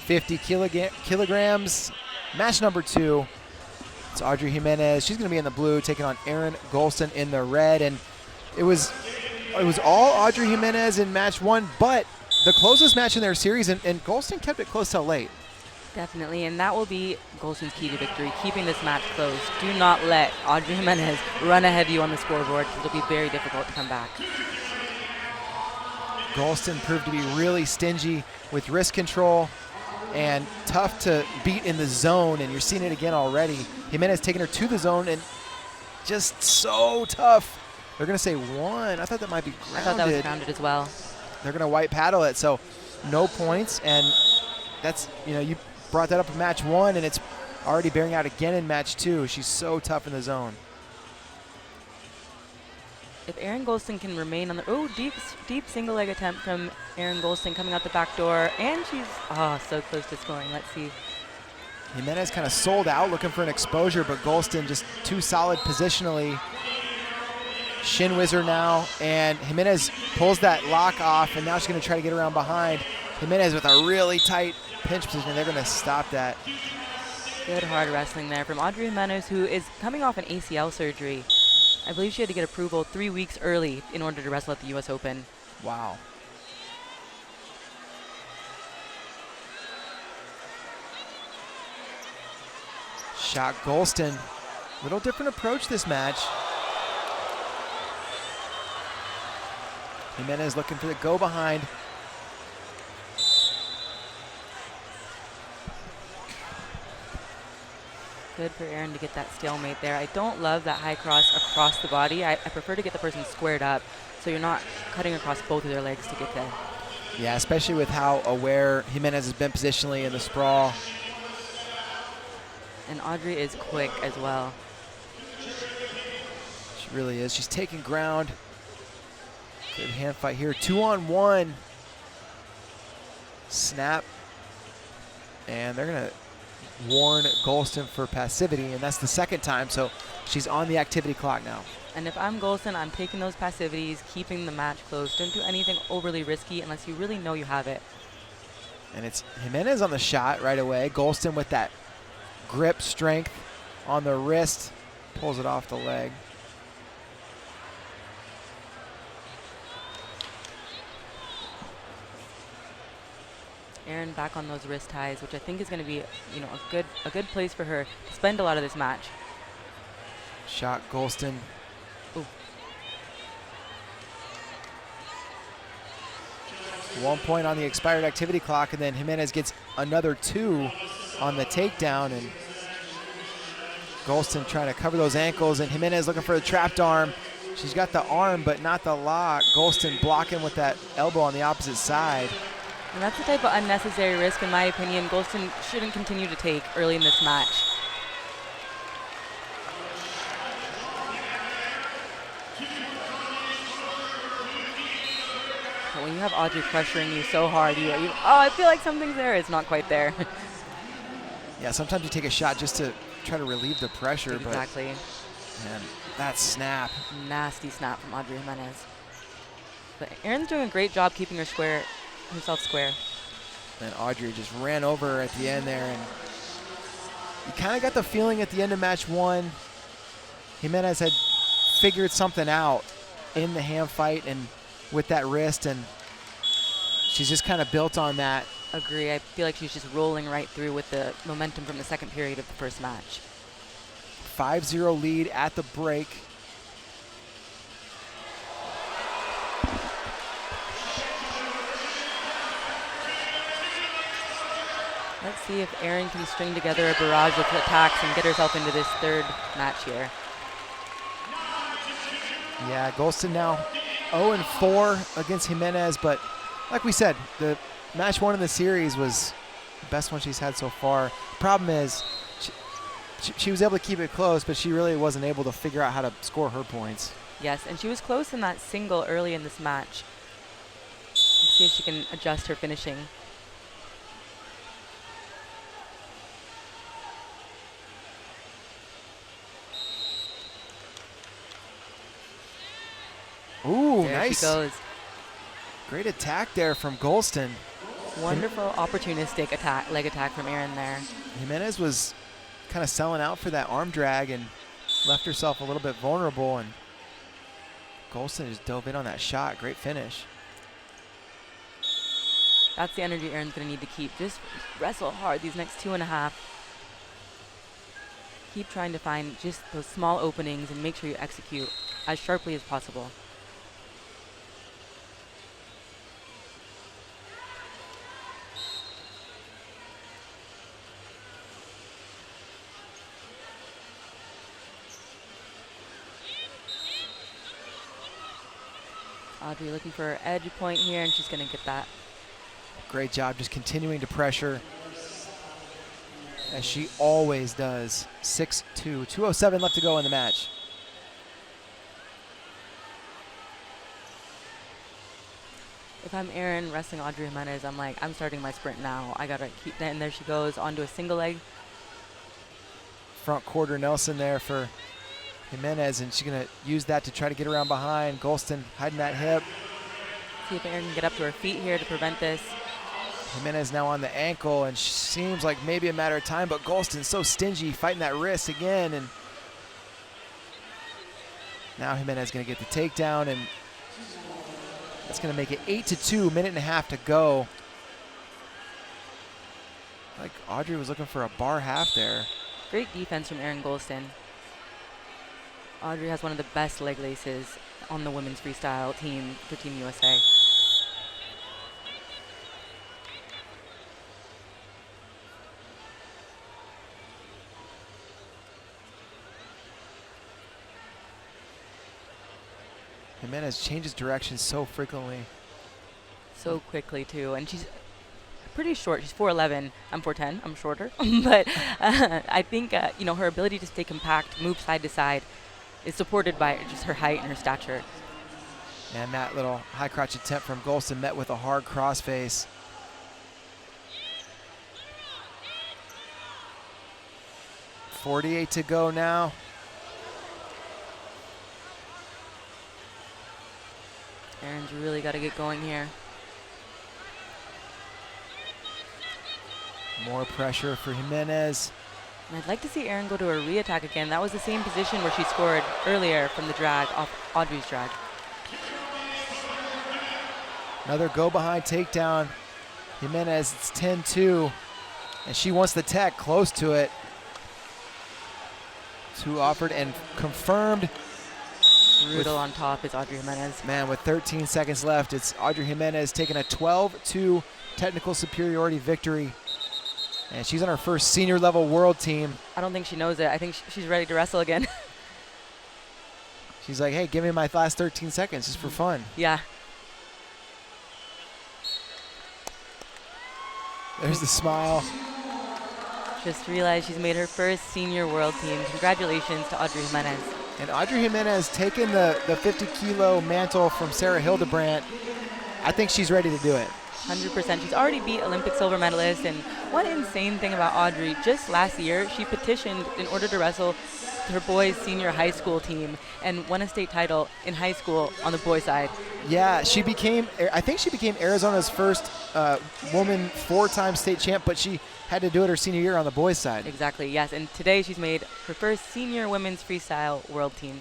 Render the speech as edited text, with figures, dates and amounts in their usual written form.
50 kilograms. Match number 2. It's Audrey Jimenez. She's going to be in the blue, taking on Erin Golston in the red. And it was all Audrey Jimenez in match 1, but the closest match in their series, and Golston kept it close till late. Definitely, and that will be Golston's key to victory, keeping this match close. Do not let Audrey Jimenez run ahead of you on the scoreboard. It'll be very difficult to come back. Golston proved to be really stingy with wrist control and tough to beat in the zone, and you're seeing it again already. Jimenez taking her to the zone and just so tough. They're going to say 1. I thought that might be grounded. I thought that was grounded as well. They're going to white paddle it, so no points, and that's, you brought that up in match 1, and it's already bearing out again in match 2. She's so tough in the zone. If Erin Golston can remain on the deep single leg attempt from Erin Golston coming out the back door, and she's so close to scoring. Let's see. Jimenez kind of sold out, looking for an exposure, but Golston just too solid positionally. Shin whizzer now, and Jimenez pulls that lock off, and now she's going to try to get around behind. Jimenez with a really tight pinch position, and they're going to stop that. Good hard wrestling there from Audrey Jimenez, who is coming off an ACL surgery. I believe she had to get approval 3 weeks early in order to wrestle at the U.S. Open. Wow. Shot Golston. Little different approach this match. Jimenez looking for the go behind. Good for Erin to get that stalemate there. I don't love that high cross across the body. I prefer to get the person squared up so you're not cutting across both of their legs to get there. Yeah, especially with how aware Jimenez has been positionally in the sprawl. And Audrey is quick as well. She really is. She's taking ground. Good hand fight here. 2-on-1. Snap. And they're going to warn Golston for passivity, and that's the 2nd time, so she's on the activity clock now. And if I'm Golston, I'm taking those passivities, keeping the match close. Don't do anything overly risky unless you really know you have it. And it's Jimenez on the shot right away. Golston with that grip strength on the wrist, pulls it off the leg. Erin back on those wrist ties, which I think is going to be, a good place for her to spend a lot of this match. Shot Golston. Ooh. 1 point on the expired activity clock, and then Jimenez gets another 2 on the takedown, and Golston trying to cover those ankles, and Jimenez looking for the trapped arm. She's got the arm, but not the lock. Golston blocking with that elbow on the opposite side. And that's the type of unnecessary risk, in my opinion, Golston shouldn't continue to take early in this match. But when you have Audrey pressuring you so hard, I feel like something's there. It's not quite there. Yeah, sometimes you take a shot just to try to relieve the pressure. Exactly. And that snap. Nasty snap from Audrey Jimenez. But Erin's doing a great job keeping herself square. And Audrey just ran over her at the end there, and you kind of got the feeling at the end of match 1, Jimenez had figured something out in the hand fight and with that wrist, and she's just kind of built on that. Agree. I feel like she's just rolling right through with the momentum from the 2nd period of the first match. 5-0 lead at the break. Let's see if Erin can string together a barrage of attacks and get herself into this 3rd match here. Yeah, Golston now 0-4 against Jimenez, but like we said, the match 1 in the series was the best one she's had so far. Problem is, she was able to keep it close, but she really wasn't able to figure out how to score her points. Yes, and she was close in that single early in this match. Let's see if she can adjust her finishing. Ooh, there nice. She goes. Great attack there from Golston. Wonderful opportunistic attack, leg attack from Erin there. Jimenez was kind of selling out for that arm drag and left herself a little bit vulnerable, and Golston just dove in on that shot. Great finish. That's the energy Erin's going to need to keep. Just wrestle hard these next 2.5. Keep trying to find just those small openings and make sure you execute as sharply as possible. Audrey looking for her edge point here, and she's going to get that. Great job just continuing to pressure, as she always does. 6-2, 2:07 left to go in the match. If I'm Erin wrestling Audrey Jimenez, I'm like, I'm starting my sprint now. I got to keep that. And there she goes onto a single leg. Front quarter Nelson there for Jimenez, and she's going to use that to try to get around behind. Golston hiding that hip. See if Erin can get up to her feet here to prevent this. Jimenez now on the ankle, and seems like maybe a matter of time, but Golston's so stingy, fighting that wrist again, and now Jimenez going to get the takedown, and that's going to make it 8-2, minute and a half to go. Like Audrey was looking for a bar half there. Great defense from Erin Golston. Audrey has one of the best leg laces on the women's freestyle team for Team USA. Jimenez changes direction so frequently. So quickly, too. And she's pretty short. She's 4'11". I'm 4'10". I'm shorter. But I think, you know, her ability to stay compact, move side to side, is supported by just her height and her stature. And that little high crotch attempt from Golston met with a hard crossface. .48 to go now. Erin's really got to get going here. More pressure for Jimenez. And I'd like to see Erin go to her re-attack again. That was the same position where she scored earlier from the drag, off Audrey's drag. Another go-behind takedown. Jimenez, it's 10-2. And she wants the tech, close to it. 2 offered and confirmed. Brutal on top is Audrey Jimenez. Man, with 13 seconds left, it's Audrey Jimenez taking a 12-2 technical superiority victory. And she's on her first senior level world team. I don't think she knows it. I think she's ready to wrestle again. She's like, hey, give me my last 13 seconds just for fun. Yeah. There's the smile. Just realized she's made her first senior world team. Congratulations to Audrey Jimenez. And Audrey Jimenez taking the 50-kilo mantle from Sarah Hildebrandt. I think she's ready to do it. 100%. She's already beat Olympic silver medalist. And one insane thing about Audrey, just last year, she petitioned in order to wrestle her boys' senior high school team and won a state title in high school on the boys' side. Yeah, I think she became Arizona's first woman 4-time state champ, but she had to do it her senior year on the boys' side. Exactly, yes. And today she's made her first senior women's freestyle world team.